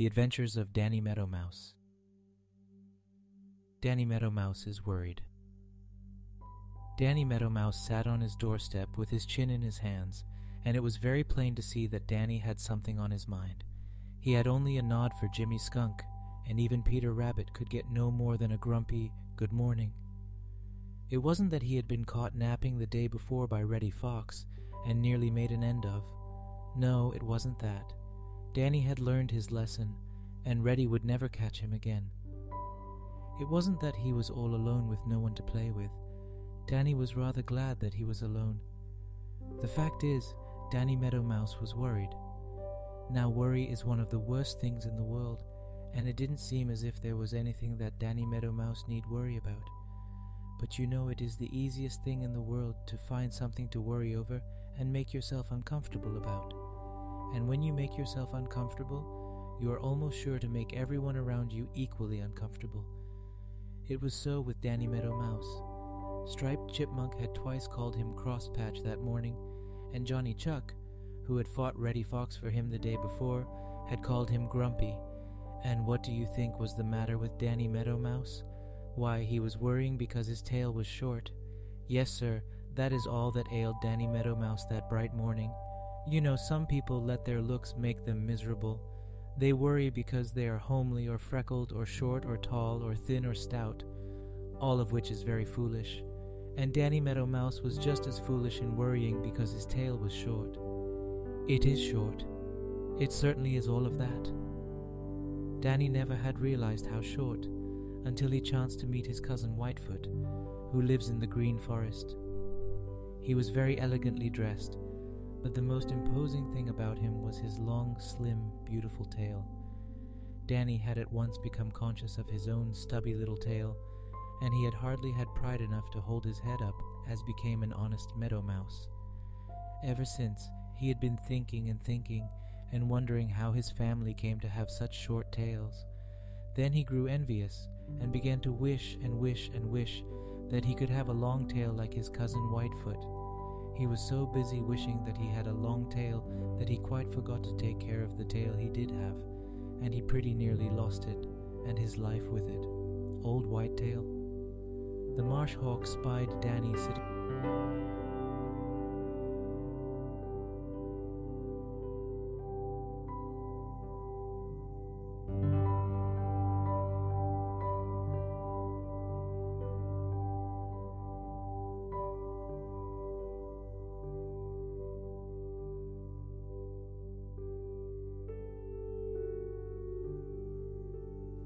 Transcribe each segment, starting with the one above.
The Adventures of Danny Meadow Mouse. Danny Meadow Mouse is worried. Danny Meadow Mouse sat on his doorstep with his chin in his hands, and it was very plain to see that Danny had something on his mind. He had only a nod for Jimmy Skunk, and even Peter Rabbit could get no more than a grumpy "good morning." It wasn't that he had been caught napping the day before by Reddy Fox and nearly made an end of. No, it wasn't that. Danny had learned his lesson, and Reddy would never catch him again. It wasn't that he was all alone with no one to play with. Danny was rather glad that he was alone. The fact is, Danny Meadow Mouse was worried. Now, worry is one of the worst things in the world, and it didn't seem as if there was anything that Danny Meadow Mouse need worry about. But you know, it is the easiest thing in the world to find something to worry over and make yourself uncomfortable about. And when you make yourself uncomfortable, you are almost sure to make everyone around you equally uncomfortable. It was so with Danny Meadow Mouse. Striped Chipmunk had twice called him Crosspatch that morning, and Johnny Chuck, who had fought Reddy Fox for him the day before, had called him Grumpy. And what do you think was the matter with Danny Meadow Mouse? Why, he was worrying because his tail was short. Yes, sir, that is all that ailed Danny Meadow Mouse that bright morning. You know, some people let their looks make them miserable. They worry because they are homely or freckled or short or tall or thin or stout, all of which is very foolish. And Danny Meadow Mouse was just as foolish in worrying because his tail was short. It is short. It certainly is all of that. Danny never had realized how short until he chanced to meet his cousin Whitefoot, who lives in the Green Forest. He was very elegantly dressed, but the most imposing thing about him was his long, slim, beautiful tail. Danny had at once become conscious of his own stubby little tail, and he had hardly had pride enough to hold his head up as became an honest meadow mouse. Ever since, he had been thinking and wondering how his family came to have such short tails. Then he grew envious and began to wish that he could have a long tail like his cousin Whitefoot. He was so busy wishing that he had a long tail that he quite forgot to take care of the tail he did have, and he pretty nearly lost it, and his life with it. Old Whitetail. The marsh hawk spied Danny sitting.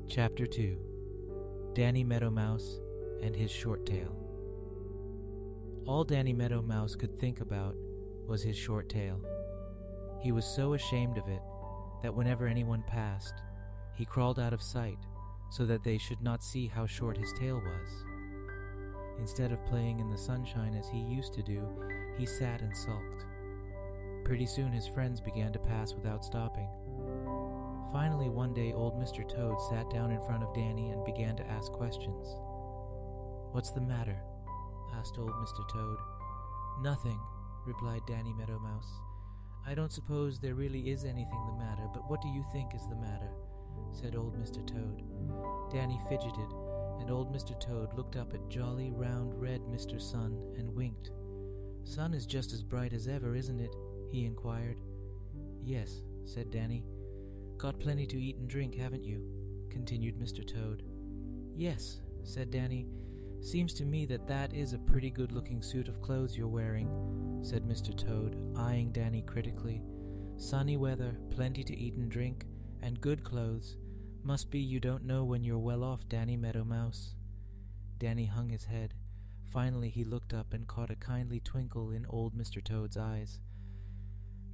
Chapter 2. Danny Meadow Mouse and his short tail. All Danny Meadow Mouse could think about was his short tail. He was so ashamed of it that whenever anyone passed, he crawled out of sight so that they should not see how short his tail was. Instead of playing in the sunshine as he used to do, he sat and sulked. Pretty soon his friends began to pass without stopping. Finally, one day, old Mr. Toad sat down in front of Danny and began to ask questions. "What's the matter?" asked old Mr. Toad. "Nothing," replied Danny Meadow Mouse. "I don't suppose there really is anything the matter, but what do you think is the matter?" said old Mr. Toad. Danny fidgeted, and old Mr. Toad looked up at jolly, round, red Mr. Sun and winked. "Sun is just as bright as ever, isn't it?" he inquired. "Yes," said Danny. "Got plenty to eat and drink, haven't you?" continued Mr. Toad. "Yes," said Danny. "Seems to me that is a pretty good-looking suit of clothes you're wearing," said Mr. Toad, eyeing Danny critically. "Sunny weather, plenty to eat and drink, and good clothes. Must be you don't know when you're well off, Danny Meadow Mouse." Danny hung his head. Finally he looked up and caught a kindly twinkle in old Mr. Toad's eyes.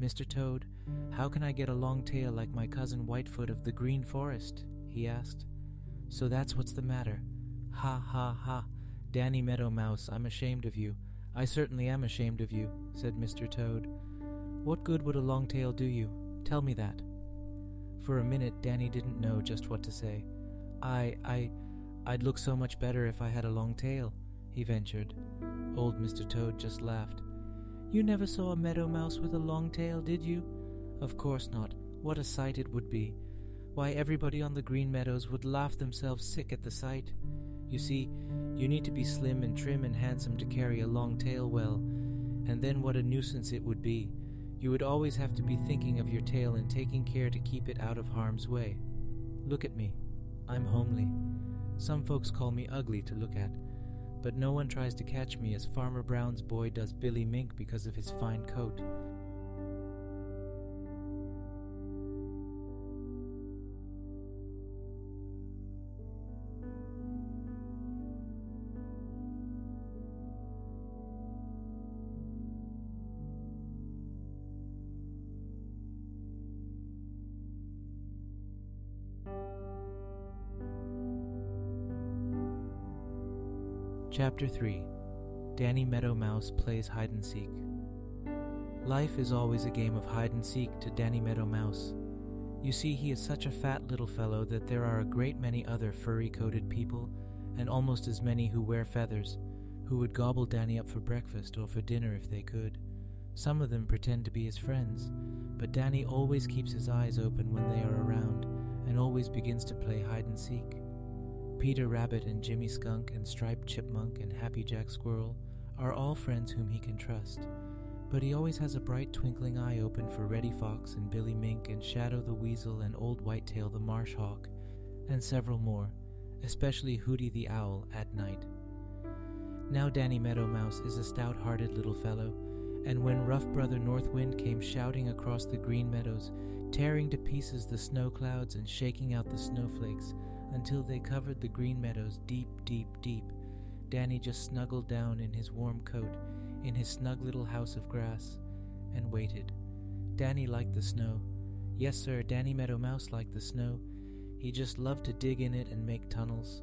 "Mr. Toad, how can I get a long tail like my cousin Whitefoot of the Green Forest?" he asked. "So that's what's the matter. Ha, ha, ha. Danny Meadow Mouse, I'm ashamed of you. I certainly am ashamed of you," said Mr. Toad. "What good would a long tail do you? Tell me that." For a minute, Danny didn't know just what to say. I'd look so much better if I had a long tail," he ventured. Old Mr. Toad just laughed. "You never saw a meadow mouse with a long tail, did you? Of course not. What a sight it would be. Why, everybody on the Green Meadows would laugh themselves sick at the sight. You see, you need to be slim and trim and handsome to carry a long tail well, and then what a nuisance it would be. You would always have to be thinking of your tail and taking care to keep it out of harm's way. Look at me. I'm homely. Some folks call me ugly to look at, but no one tries to catch me as Farmer Brown's boy does Billy Mink because of his fine coat. Chapter 3. Danny Meadow Mouse Plays Hide and Seek. Life is always a game of hide and seek to Danny Meadow Mouse. You see, he is such a fat little fellow that there are a great many other furry-coated people, and almost as many who wear feathers, who would gobble Danny up for breakfast or for dinner if they could. Some of them pretend to be his friends, but Danny always keeps his eyes open when they are around, and always begins to play hide and seek. Peter Rabbit and Jimmy Skunk and Striped Chipmunk and Happy Jack Squirrel are all friends whom he can trust, but he always has a bright twinkling eye open for Reddy Fox and Billy Mink and Shadow the Weasel and Old Whitetail the Marsh Hawk, and several more, especially Hooty the Owl at night. Now Danny Meadow Mouse is a stout-hearted little fellow, and when rough Brother North Wind came shouting across the Green Meadows, tearing to pieces the snow clouds and shaking out the snowflakes, until they covered the Green Meadows deep, deep, deep, Danny just snuggled down in his warm coat, in his snug little house of grass, and waited. Danny liked the snow. Yes, sir, Danny Meadow Mouse liked the snow. He just loved to dig in it and make tunnels.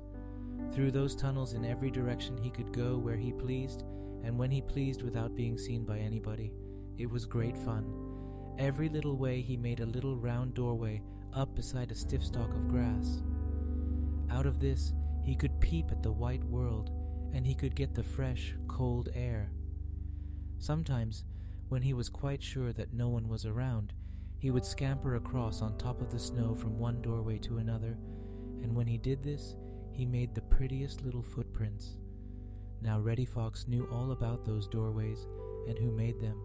Through those tunnels in every direction he could go where he pleased, and when he pleased without being seen by anybody. It was great fun. Every little way he made a little round doorway up beside a stiff stalk of grass. Out of this, he could peep at the white world, and he could get the fresh, cold air. Sometimes, when he was quite sure that no one was around, he would scamper across on top of the snow from one doorway to another, and when he did this, he made the prettiest little footprints. Now Reddy Fox knew all about those doorways and who made them.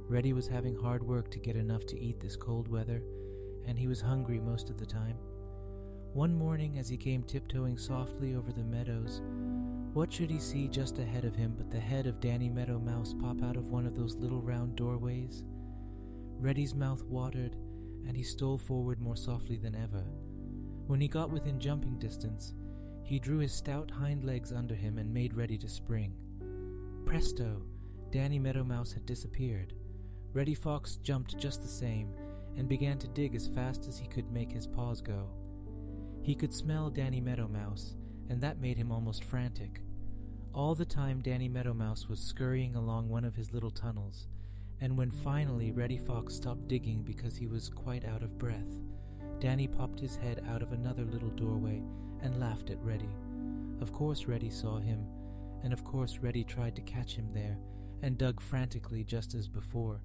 Reddy was having hard work to get enough to eat this cold weather, and he was hungry most of the time. One morning, as he came tiptoeing softly over the meadows, what should he see just ahead of him but the head of Danny Meadow Mouse pop out of one of those little round doorways? Reddy's mouth watered, and he stole forward more softly than ever. When he got within jumping distance, he drew his stout hind legs under him and made ready to spring. Presto! Danny Meadow Mouse had disappeared. Reddy Fox jumped just the same, and began to dig as fast as he could make his paws go. He could smell Danny Meadow Mouse, and that made him almost frantic. All the time Danny Meadow Mouse was scurrying along one of his little tunnels, and when finally Reddy Fox stopped digging because he was quite out of breath, Danny popped his head out of another little doorway and laughed at Reddy. Of course Reddy saw him, and of course Reddy tried to catch him there, and dug frantically just as before,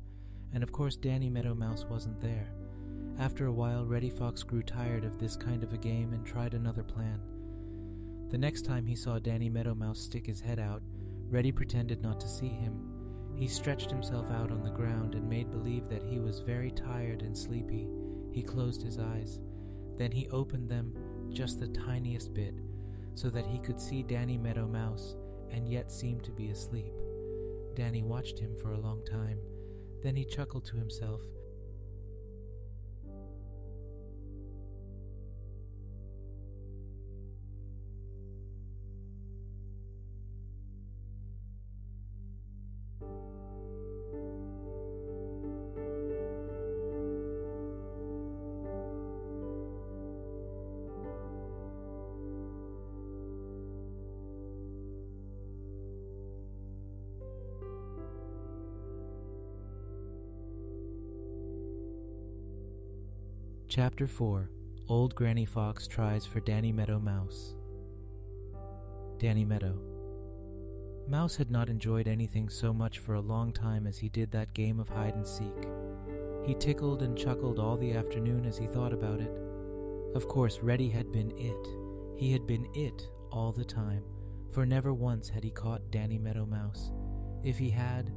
and of course Danny Meadow Mouse wasn't there. After a while, Reddy Fox grew tired of this kind of a game and tried another plan. The next time he saw Danny Meadow Mouse stick his head out, Reddy pretended not to see him. He stretched himself out on the ground and made believe that he was very tired and sleepy. He closed his eyes. Then he opened them just the tiniest bit, so that he could see Danny Meadow Mouse and yet seemed to be asleep. Danny watched him for a long time. Then he chuckled to himself. Chapter 4. Old Granny Fox Tries for Danny Meadow Mouse. Danny Meadow. Mouse had not enjoyed anything so much for a long time as he did that game of hide and seek. He tickled and chuckled all the afternoon as he thought about it. Of course, Reddy had been it. He had been it all the time, for never once had he caught Danny Meadow Mouse. If he had,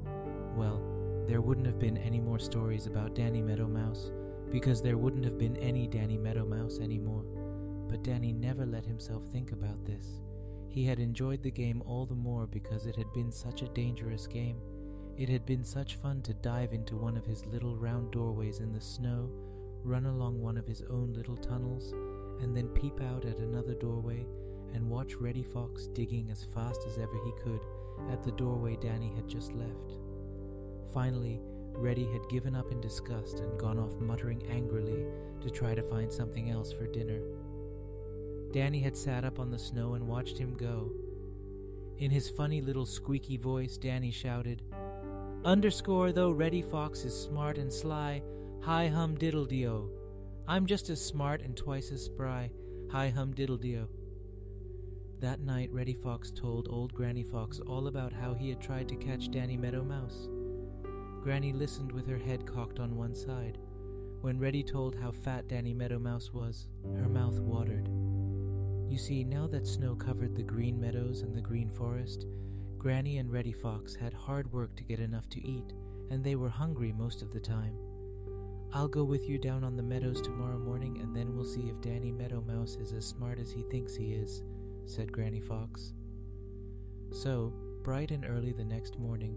well, there wouldn't have been any more stories about Danny Meadow Mouse, because there wouldn't have been any Danny Meadow Mouse anymore. But Danny never let himself think about this. He had enjoyed the game all the more because it had been such a dangerous game. It had been such fun to dive into one of his little round doorways in the snow, run along one of his own little tunnels, and then peep out at another doorway and watch Reddy Fox digging as fast as ever he could at the doorway Danny had just left. Finally, Reddy had given up in disgust and gone off muttering angrily to try to find something else for dinner. Danny had sat up on the snow and watched him go. In his funny little squeaky voice, Danny shouted, "Underscore though Reddy Fox is smart and sly, hi-hum diddle-dee-o. I'm just as smart and twice as spry, hi-hum diddle-dee-o." That night, Reddy Fox told old Granny Fox all about how he had tried to catch Danny Meadow Mouse. Granny listened with her head cocked on one side. When Reddy told how fat Danny Meadow Mouse was, her mouth watered. You see, now that snow covered the green meadows and the green forest, Granny and Reddy Fox had hard work to get enough to eat, and they were hungry most of the time. "I'll go with you down on the meadows tomorrow morning, and then we'll see if Danny Meadow Mouse is as smart as he thinks he is," said Granny Fox. So, bright and early the next morning,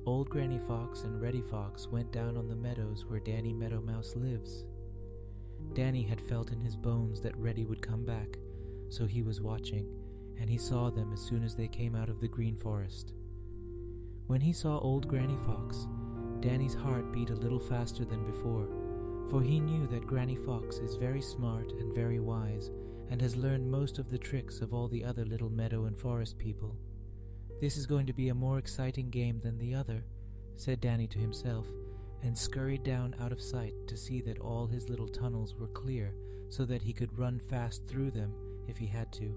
old Granny Fox and Reddy Fox went down on the meadows where Danny Meadow Mouse lives. Danny had felt in his bones that Reddy would come back, so he was watching, and he saw them as soon as they came out of the green forest. When he saw old Granny Fox, Danny's heart beat a little faster than before, for he knew that Granny Fox is very smart and very wise, and has learned most of the tricks of all the other little meadow and forest people. "This is going to be a more exciting game than the other," said Danny to himself, and scurried down out of sight to see that all his little tunnels were clear so that he could run fast through them if he had to.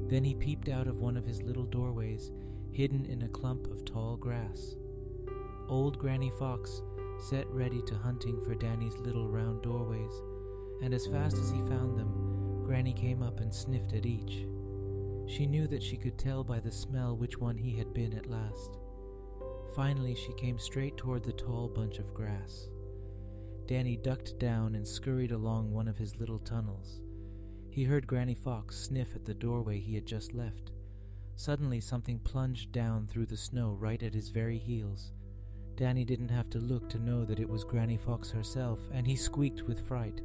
Then he peeped out of one of his little doorways, hidden in a clump of tall grass. Old Granny Fox set ready to hunting for Danny's little round doorways, and as fast as he found them, Granny came up and sniffed at each. She knew that she could tell by the smell which one he had been at last. Finally, she came straight toward the tall bunch of grass. Danny ducked down and scurried along one of his little tunnels. He heard Granny Fox sniff at the doorway he had just left. Suddenly, something plunged down through the snow right at his very heels. Danny didn't have to look to know that it was Granny Fox herself, and he squeaked with fright.